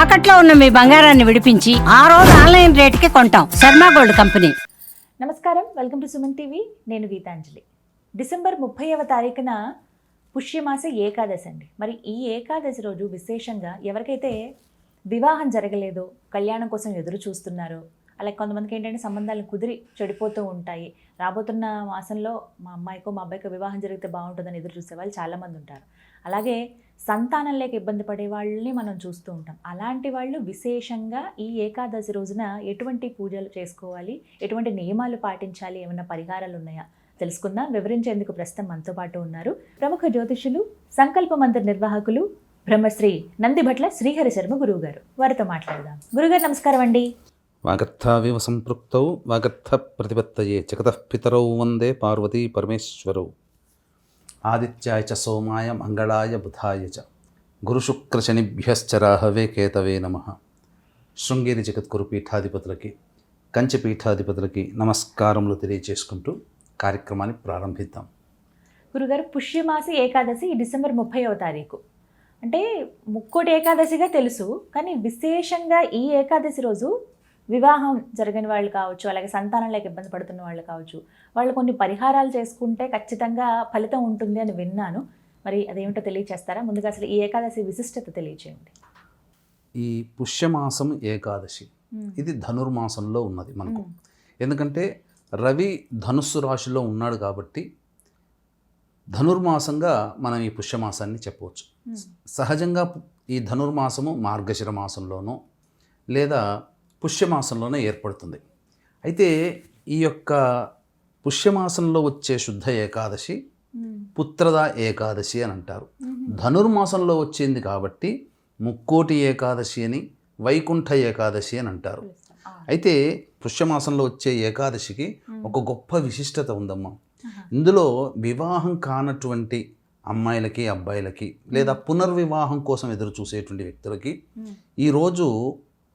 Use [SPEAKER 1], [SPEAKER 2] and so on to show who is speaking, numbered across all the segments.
[SPEAKER 1] తాకట్లో ఉన్న మీ బంగారాన్ని విడిపించి ఆ రోజు ఆన్లైన్ రేటుకి కొంటాం. Sharma gold company.
[SPEAKER 2] నమస్కారం, వెల్కమ్ టు సుమన్ టీవీ. నేను గీతాంజలి. డిసెంబర్ 30వ తారీఖున పుష్యమాస ఏకాదశి అండి. మరి ఈ ఏకాదశి రోజు విశేషంగా ఎవరికైతే వివాహం జరగలేదో, కళ్యాణం కోసం ఎదురు చూస్తున్నారో, అలాగే కొంతమందికి ఏంటంటే సంబంధాలు కుదిరి చెడిపోతూ ఉంటాయి. రాబోతున్న మాసంలో మా అమ్మాయికో మా అబ్బాయికో వివాహం జరిగితే బాగుంటుందని ఎదురు చూసే వాళ్ళు చాలామంది ఉంటారు. అలాగే సంతానం లేక ఇబ్బంది పడే వాళ్ళని మనం చూస్తూ ఉంటాం. అలాంటి వాళ్ళు విశేషంగా ఈ ఏకాదశి రోజున ఎటువంటి పూజలు చేసుకోవాలి, ఎటువంటి నియమాలు పాటించాలి, ఏమైనా పరిహారాలు ఉన్నాయా తెలుసుకుందాం. వివరించేందుకు ప్రస్తుతం మనతో పాటు ఉన్నారు ప్రముఖ జ్యోతిషులు, సంకల్ప మంత్ర నిర్వాహకులు, బ్రహ్మశ్రీ నందిభట్ల శ్రీహరి శర్మ గురువు గారు. వారితో మాట్లాడదాం. గురుగారు నమస్కారం అండి.
[SPEAKER 3] వాగర్థావివ సంపృక్తౌ వాగర్థ ప్రతిపత్తయే జగతః పితరౌ వందే పార్వతీ పరమేశ్వరౌ. ఆదిత్యాయ చ సోమాయ మంగళాయ బుధాయ చ గురుశుక్రశనిభ్యశ్చ రాహవే కేతవే నమః. శృంగేరి జగద్గురు పీఠాధిపతులకి, కంచి పీఠాధిపతులకి నమస్కారములు తెలియచేసుకుంటూ కార్యక్రమాన్ని ప్రారంభిద్దాం.
[SPEAKER 2] గురుగారు, పుష్యమాస ఏకాదశి ఈ డిసెంబర్ 30వ తారీఖు. అంటే ముక్కోటి ఏకాదశిగా తెలుసు, కానీ విశేషంగా ఈ ఏకాదశి రోజు వివాహం జరగని వాళ్ళు కావచ్చు, అలాగే సంతానం లేక ఇబ్బంది పడుతున్న వాళ్ళు కావచ్చు, వాళ్ళు కొన్ని పరిహారాలు చేసుకుంటే ఖచ్చితంగా ఫలితం ఉంటుంది అని విన్నాను. మరి అదేమిటో తెలియచేస్తారా? ముందుగా అసలు ఈ ఏకాదశి విశిష్టత తెలియచేయండి.
[SPEAKER 3] ఈ పుష్యమాసం ఏకాదశి ఇది ధనుర్మాసంలో ఉన్నది మనకు. ఎందుకంటే రవి ధనుస్సు రాశిలో ఉన్నాడు కాబట్టి ధనుర్మాసంగా మనం ఈ పుష్యమాసాన్ని చెప్పవచ్చు. సహజంగా ఈ ధనుర్మాసము మార్గశిర మాసంలోనో లేదా పుష్యమాసంలోనే ఏర్పడుతుంది. అయితే ఈ యొక్క పుష్యమాసంలో వచ్చే శుద్ధ ఏకాదశి పుత్రద ఏకాదశి అని అంటారు. ధనుర్మాసంలో వచ్చింది కాబట్టి ముక్కోటి ఏకాదశి అని, వైకుంఠ ఏకాదశి అని అంటారు. అయితే పుష్యమాసంలో వచ్చే ఏకాదశికి ఒక గొప్ప విశిష్టత ఉందమ్మా. ఇందులో వివాహం కానటువంటి అమ్మాయిలకి, అబ్బాయిలకి, లేదా పునర్వివాహం కోసం ఎదురు చూసేటువంటి వ్యక్తులకి ఈరోజు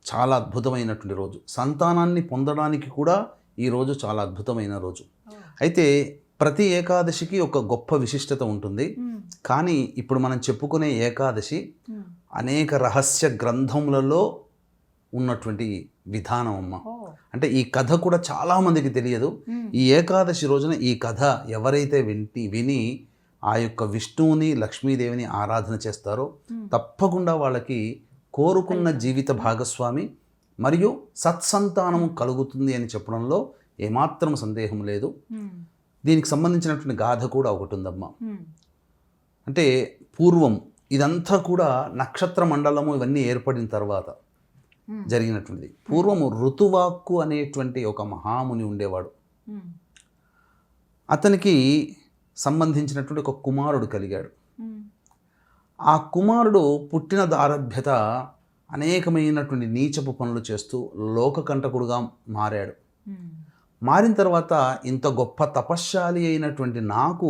[SPEAKER 3] చాలా అద్భుతమైనటువంటి రోజు. సంతానాన్ని పొందడానికి కూడా ఈరోజు చాలా అద్భుతమైన రోజు. అయితే ప్రతి ఏకాదశికి ఒక గొప్ప విశిష్టత ఉంటుంది. కానీ ఇప్పుడు మనం చెప్పుకునే ఏకాదశి అనేక రహస్య గ్రంథములలో ఉన్నటువంటి విధానం అమ్మ. అంటే ఈ కథ కూడా చాలామందికి తెలియదు. ఈ ఏకాదశి రోజున ఈ కథ ఎవరైతే విని ఆ యొక్క విష్ణువుని, లక్ష్మీదేవిని ఆరాధన చేస్తారో తప్పకుండా వాళ్ళకి కోరుకున్న జీవిత భాగస్వామి మరియు సత్సంతానము కలుగుతుంది అని చెప్పడంలో ఏమాత్రం సందేహం లేదు. దీనికి సంబంధించినటువంటి గాథ కూడా ఒకటి ఉందమ్మా. అంటే పూర్వం ఇదంతా కూడా నక్షత్ర మండలము ఇవన్నీ ఏర్పడిన తర్వాత జరిగినటువంటిది. పూర్వము ఋతువాక్కు అనేటువంటి ఒక మహాముని ఉండేవాడు. అతనికి సంబంధించినటువంటి ఒక కుమారుడు కలిగాడు. ఆ కుమారుడు పుట్టిన దారభ్యత అనేకమైనటువంటి నీచపు పనులు చేస్తూ లోకకంటకుడుగా మారాడు. మారిన తర్వాత ఇంత గొప్ప తపశ్శాలి అయినటువంటి నాకు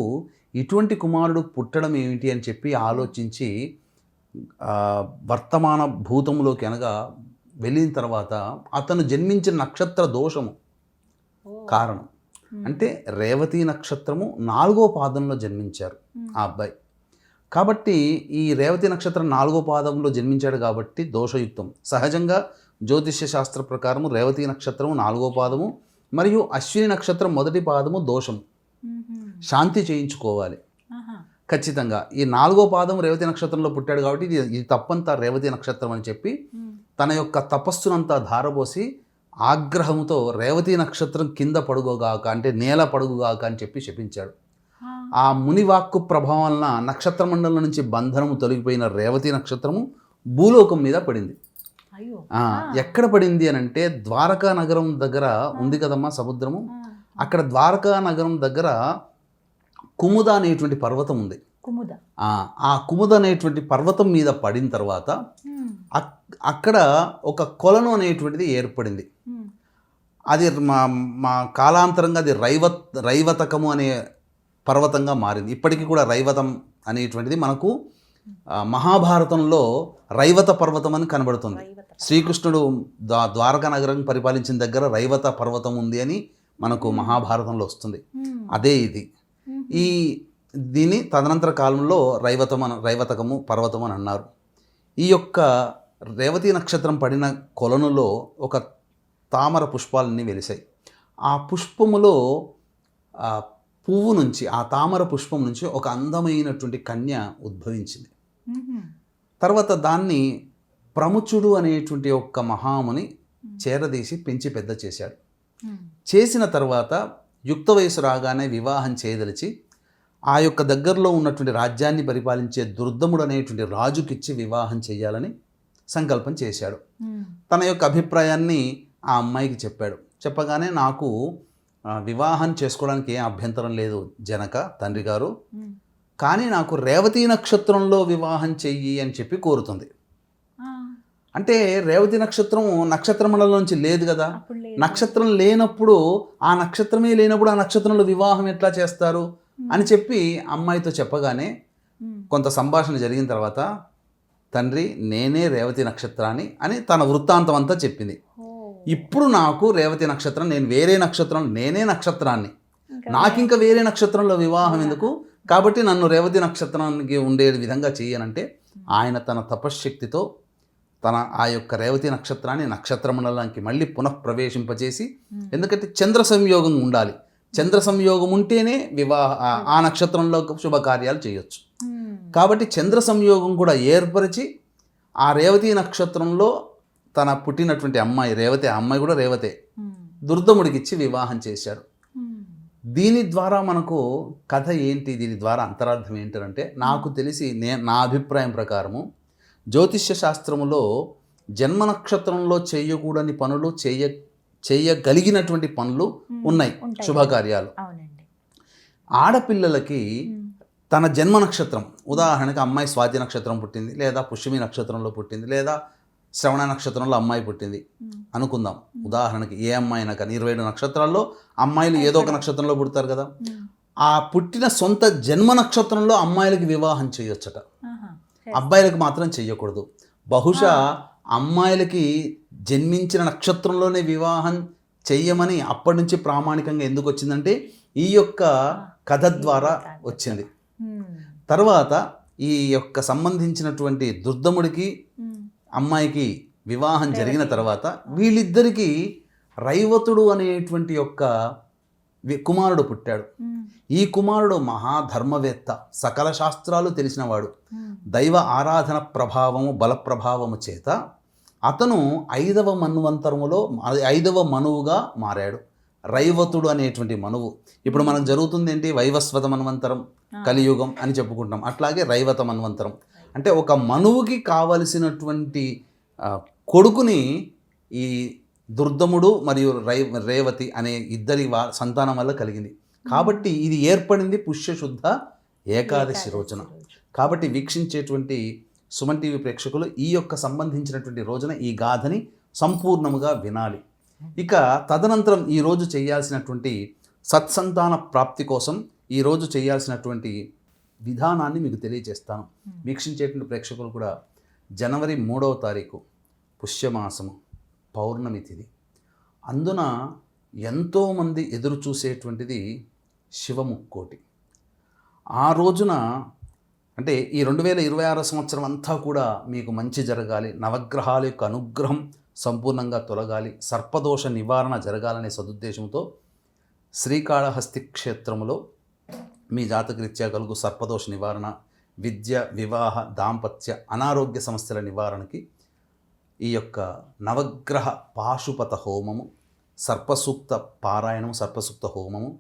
[SPEAKER 3] ఇటువంటి కుమారుడు పుట్టడం ఏమిటి అని చెప్పి ఆలోచించి వర్తమాన భూతములోకి అనగా వెళ్ళిన తర్వాత అతను జన్మించిన నక్షత్ర దోషము కారణం. అంటే రేవతి నక్షత్రము 4వ పాదంలో జన్మించారు ఆ అబ్బాయి. కాబట్టి ఈ రేవతి నక్షత్రం 4వ పాదంలో జన్మించాడు కాబట్టి దోషయుక్తం. సహజంగా జ్యోతిష్య శాస్త్ర ప్రకారము రేవతి నక్షత్రము 4వ పాదము మరియు అశ్విని నక్షత్రం 1వ పాదము దోషం. శాంతి చేయించుకోవాలి ఖచ్చితంగా. ఈ 4వ పాదం రేవతి నక్షత్రంలో పుట్టాడు కాబట్టి ఇది తప్పంతా రేవతి నక్షత్రం అని చెప్పి తన యొక్క తపస్సునంతా ధారపోసి ఆగ్రహంతో రేవతి నక్షత్రం కింద పడుగుగాక, అంటే నేల పడుగుగాక అని చెప్పి శపించాడు. ఆ మునివాక్కు ప్రభావం వలన నక్షత్ర మండలం నుంచి బంధనము తొలగిపోయిన రేవతి నక్షత్రము భూలోకం మీద పడింది. ఎక్కడ పడింది అని అంటే ద్వారకా నగరం దగ్గర ఉంది కదమ్మా సముద్రము. అక్కడ ద్వారకా నగరం దగ్గర కుముద అనేటువంటి పర్వతం ఉంది. ఆ కుముద అనేటువంటి పర్వతం మీద పడిన తర్వాత అక్కడ ఒక కొలను అనేటువంటిది ఏర్పడింది. అది మా కాలాంతరంగా అది రైవతకము అనే పర్వతంగా మారింది. ఇప్పటికీ కూడా రైవతం అనేటువంటిది మనకు మహాభారతంలో రైవత పర్వతం అని కనబడుతుంది. శ్రీకృష్ణుడు ద్వారకా నగరం పరిపాలించిన దగ్గర రైవత పర్వతం ఉంది అని మనకు మహాభారతంలో వస్తుంది. అదే ఇది. ఈ దీన్ని తదనంతర కాలంలో రైవతకము పర్వతం అని అన్నారు. ఈ యొక్క రేవతి నక్షత్రం పడిన కొలనులో ఒక తామర పుష్పాలన్నీ వెలిశాయి. ఆ పుష్పములో ఆ పువ్వు నుంచి, ఆ తామర పుష్పం నుంచి ఒక అందమైనటువంటి కన్య ఉద్భవించింది. తర్వాత దాన్ని ప్రముచుడు అనేటువంటి ఒక మహాముని చేరదీసి పెంచి పెద్ద చేశాడు. చేసిన తర్వాత యుక్త వయసు రాగానే వివాహం చేయదలిచి ఆ యొక్క దగ్గరలో ఉన్నటువంటి రాజ్యాన్ని పరిపాలించే దుర్దముడు అనేటువంటి రాజుకిచ్చి వివాహం చేయాలని సంకల్పం చేశాడు. తన యొక్క అభిప్రాయాన్ని ఆ అమ్మాయికి చెప్పాడు. చెప్పగానే నాకు వివాహం చేసుకోవడానికి ఏం అభ్యంతరం లేదు జనక తండ్రి గారు, కానీ నాకు రేవతి నక్షత్రంలో వివాహం చెయ్యి అని చెప్పి కోరుతుంది. అంటే రేవతి నక్షత్రం నక్షత్ర మండలంలోంచి లేదు కదా. నక్షత్రం లేనప్పుడు ఆ నక్షత్రమే లేనప్పుడు ఆ నక్షత్రంలో వివాహం ఎట్లా చేస్తారు అని చెప్పి అమ్మాయితో చెప్పగానే కొంత సంభాషణ జరిగిన తర్వాత తండ్రి నేనే రేవతి నక్షత్రాన్ని అని తన వృత్తాంతం అంతా చెప్పింది. ఇప్పుడు నాకు రేవతి నక్షత్రం, నేను వేరే నక్షత్రం, నేనే నక్షత్రాన్ని, నాకింక వేరే నక్షత్రంలో వివాహం ఎందుకు, కాబట్టి నన్ను రేవతి నక్షత్రానికి ఉండే విధంగా చేయనంటే ఆయన తన తపశ్శక్తితో తన ఆ యొక్క రేవతి నక్షత్రాన్ని నక్షత్ర మండలానికి మళ్ళీ పునఃప్రవేశింపజేసి, ఎందుకంటే చంద్ర సంయోగం ఉండాలి, చంద్ర సంయోగం ఉంటేనే ఆ నక్షత్రంలో శుభకార్యాలు చేయొచ్చు. కాబట్టి చంద్ర సంయోగం కూడా ఏర్పరిచి ఆ రేవతి నక్షత్రంలో తన పుట్టినటువంటి అమ్మాయి రేవతి, ఆ అమ్మాయి కూడా రేవతే, దుర్దముడికి ఇచ్చి వివాహం చేశాడు. దీని ద్వారా మనకు కథ ఏంటి, దీని ద్వారా అంతరార్థం ఏంటంటే, నాకు తెలిసి నా అభిప్రాయం ప్రకారము జ్యోతిష్య శాస్త్రములో జన్మ నక్షత్రంలో చేయకూడని పనులు చేయగలిగినటువంటి పనులు ఉన్నాయి, శుభకార్యాలు. ఆడపిల్లలకి తన జన్మ నక్షత్రం, ఉదాహరణకి అమ్మాయి స్వాతి నక్షత్రం పుట్టింది, లేదా పుష్యమి నక్షత్రంలో పుట్టింది, లేదా శ్రవణ నక్షత్రంలో అమ్మాయి పుట్టింది అనుకుందాం. ఉదాహరణకి ఏ అమ్మాయి అయినా కానీ 27 నక్షత్రాల్లో అమ్మాయిలు ఏదో ఒక నక్షత్రంలో పుడతారు కదా. ఆ పుట్టిన సొంత జన్మ నక్షత్రంలో అమ్మాయిలకి వివాహం చేయొచ్చట, అబ్బాయిలకు మాత్రం చెయ్యకూడదు. బహుశా అమ్మాయిలకి జన్మించిన నక్షత్రంలోనే వివాహం చెయ్యమని అప్పటి నుంచి ప్రామాణికంగా ఎందుకు వచ్చిందంటే ఈ యొక్క కథ ద్వారా వచ్చింది. తర్వాత ఈ యొక్క సంబంధించినటువంటి దుర్దముడికి అమ్మాయికి వివాహం జరిగిన తర్వాత వీళ్ళిద్దరికీ రైవతుడు అనేటువంటి యొక్క కుమారుడు పుట్టాడు. ఈ కుమారుడు మహాధర్మవేత్త, సకల శాస్త్రాలు తెలిసినవాడు. దైవ ఆరాధన ప్రభావము, బల ప్రభావము చేత అతను 5వ మన్వంతరములో 5వ మనువుగా మారాడు. రైవతుడు అనేటువంటి మనువు. ఇప్పుడు మనకు జరుగుతుంది ఏంటి, వైవస్వత మన్వంతరం, కలియుగం అని చెప్పుకుంటాం. అట్లాగే రైవత మన్వంతరం అంటే ఒక మనువుకి కావలసినటువంటి కొడుకుని ఈ దుర్దముడు మరియు రేవతి అనే ఇద్దరి సంతానం వల్ల కలిగింది. కాబట్టి ఇది ఏర్పడింది పుష్యశుద్ధ ఏకాదశి రోజున. కాబట్టి వీక్షించేటువంటి సుమన్ టీవీ ప్రేక్షకులు ఈ యొక్క సంబంధించినటువంటి రోజున ఈ గాథని సంపూర్ణముగా వినాలి. ఇక తదనంతరం ఈరోజు చేయాల్సినటువంటి సత్సంతాన ప్రాప్తి కోసం ఈరోజు చేయాల్సినటువంటి విధానాన్ని మీకు తెలియజేస్తాను. వీక్షించేటువంటి ప్రేక్షకులు కూడా జనవరి 3వ తారీఖు పుష్యమాసము పౌర్ణమి తిథి. అందున ఎంతోమంది ఎదురు చూసేటువంటిది శివముక్కోటి. ఆ రోజున అంటే ఈ 2026 సంవత్సరం అంతా కూడా మీకు మంచి జరగాలి, నవగ్రహాల యొక్క అనుగ్రహం సంపూర్ణంగా తొలగాలి, సర్పదోష నివారణ జరగాలనే సదుద్దేశంతో శ్రీకాళహస్తి క్షేత్రములో మీ జాతకరీత్యా కలుగు సర్పదోష నివారణ, విద్య, వివాహ, దాంపత్య, అనారోగ్య సమస్యల నివారణకి ఈ యొక్క నవగ్రహ పాశుపత హోమము, సర్పసూక్త పారాయణము, సర్పసూక్త హోమము,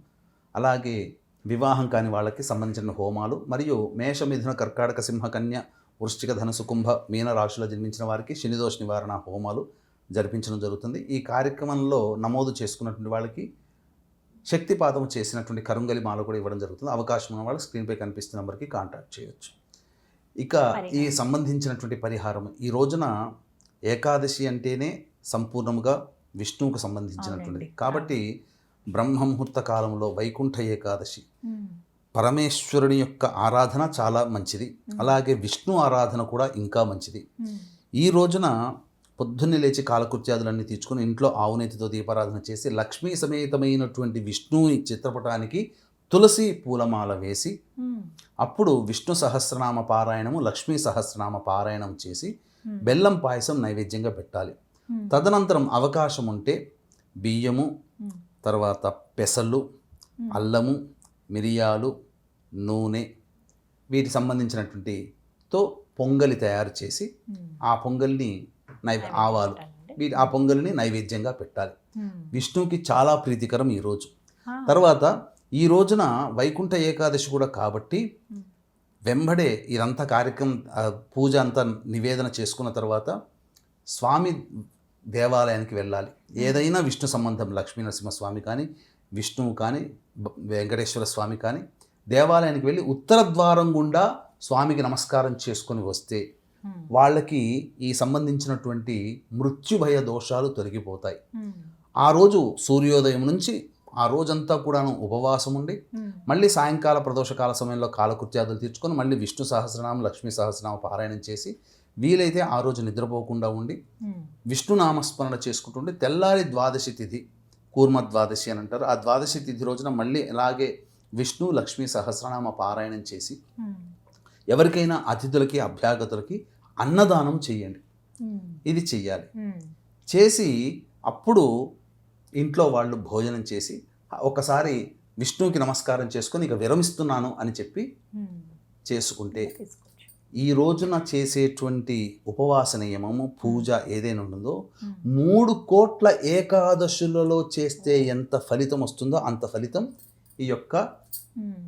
[SPEAKER 3] అలాగే వివాహం కాని వాళ్ళకి సంబంధించిన హోమాలు, మరియు మేష, మిథున, కర్కాటక, సింహ, కన్య, వృశ్చిక, ధనుసు, కుంభ, మీన రాశిలో జన్మించిన వారికి శనిదోష నివారణ హోమాలు జరిపించడం జరుగుతుంది. ఈ కార్యక్రమంలో నమోదు చేసుకున్నటువంటి వాళ్ళకి శక్తిపాతం చేసినటువంటి కరుంగలి మాల కూడా ఇవ్వడం జరుగుతుంది. అవకాశం ఉన్న వాళ్ళు స్క్రీన్పై కనిపిస్తున్న నెంబర్కి కాంటాక్ట్ చేయొచ్చు. ఇక ఈ సంబంధించినటువంటి పరిహారం, ఈ రోజున ఏకాదశి అంటేనే సంపూర్ణముగా విష్ణువుకు సంబంధించినటువంటిది. కాబట్టి బ్రహ్మముహూర్త కాలంలో వైకుంఠ ఏకాదశి, పరమేశ్వరుని యొక్క ఆరాధన చాలా మంచిది. అలాగే విష్ణు ఆరాధన కూడా ఇంకా మంచిది. ఈ రోజున పొద్దున్నే లేచి కాలకృత్యాదులన్నీ తీర్చుకొని ఇంట్లో ఆవునేతితో దీపారాధన చేసి లక్ష్మీ సమేతమైనటువంటి విష్ణువుని చిత్రపటానికి తులసి పూలమాల వేసి అప్పుడు విష్ణు సహస్రనామ పారాయణము, లక్ష్మీ సహస్రనామ పారాయణం చేసి బెల్లం పాయసం నైవేద్యంగా పెట్టాలి. తదనంతరం అవకాశం ఉంటే బియ్యము, తర్వాత పెసలు, అల్లము, మిరియాలు, నూనె వీటికి సంబంధించినటువంటితో పొంగలి తయారు చేసి ఆ పొంగల్ని ఆవాలు ఆ పొంగల్ని నైవేద్యంగా పెట్టాలి. విష్ణువుకి చాలా ప్రీతికరం ఈరోజు. తర్వాత ఈ రోజున వైకుంఠ ఏకాదశి కూడా కాబట్టి వెంబడే ఇదంతా కార్యక్రమం పూజ అంతా నివేదన చేసుకున్న తర్వాత స్వామి దేవాలయానికి వెళ్ళాలి. ఏదైనా విష్ణు సంబంధం, లక్ష్మీ నరసింహస్వామి కానీ, విష్ణువు కానీ, వెంకటేశ్వర స్వామి కానీ దేవాలయానికి వెళ్ళి ఉత్తర ద్వారం గుండా స్వామికి నమస్కారం చేసుకొని వస్తే వాళ్ళకి ఈ సంబంధించినటువంటి మృత్యుభయ దోషాలు తొలగిపోతాయి. ఆ రోజు సూర్యోదయం నుంచి ఆ రోజంతా కూడాను ఉపవాసం ఉండి మళ్ళీ సాయంకాల ప్రదోషకాల సమయంలో కాలకృత్యాదులు తీర్చుకొని మళ్ళీ విష్ణు సహస్రనామం, లక్ష్మీ సహస్రనామ పారాయణం చేసి వీలైతే ఆ రోజు నిద్రపోకుండా ఉండి విష్ణు నామస్మరణ చేసుకుంటుంటే తెల్లారి ద్వాదశి తిథి, కూర్మ ద్వాదశి అని అంటారు, ఆ ద్వాదశి తిథి రోజున మళ్ళీ ఇలాగే విష్ణు లక్ష్మీ సహస్రనామ పారాయణం చేసి ఎవరికైనా అతిథులకి అభ్యాగతులకి అన్నదానం చేయండి. ఇది చెయ్యాలి. చేసి అప్పుడు ఇంట్లో వాళ్ళు భోజనం చేసి ఒకసారి విష్ణువుకి నమస్కారం చేసుకొని ఇక విరమిస్తున్నాను అని చెప్పి చేసుకుంటే ఈ రోజున చేసేటువంటి ఉపవాస నియమము, పూజ ఏదైనా ఉంటుందో 3 కోట్ల ఏకాదశులలో చేస్తే ఎంత ఫలితం వస్తుందో అంత ఫలితం ఈ యొక్క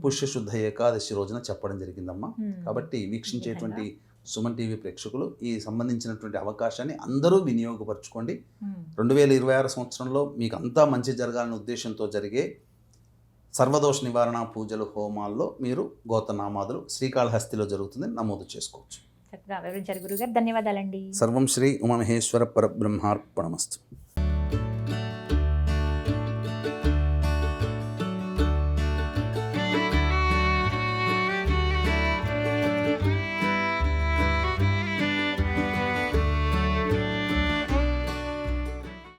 [SPEAKER 3] పుష్యశుద్ధ ఏకాదశి రోజున చెప్పడం జరిగిందమ్మా. కాబట్టి వీక్షించేటువంటి సుమన్ టీవీ ప్రేక్షకులు ఈ సంబంధించినటువంటి అవకాశాన్ని అందరూ వినియోగపరచుకోండి. 2026 సంవత్సరంలో మీకు అంతా మంచి జరగాలనే ఉద్దేశంతో జరిగే సర్వదోష నివారణ పూజలు, హోమాల్లో మీరు గోత్రనామాదులు శ్రీకాళహస్తిలో జరుగుతుంది, నమోదు చేసుకోవచ్చు.
[SPEAKER 2] చక్కగా వివరించారు గురుగారు, ధన్యవాదాలండి.
[SPEAKER 3] సర్వం శ్రీ ఉమామహేశ్వర పరబ్రహ్మార్పణమస్తు.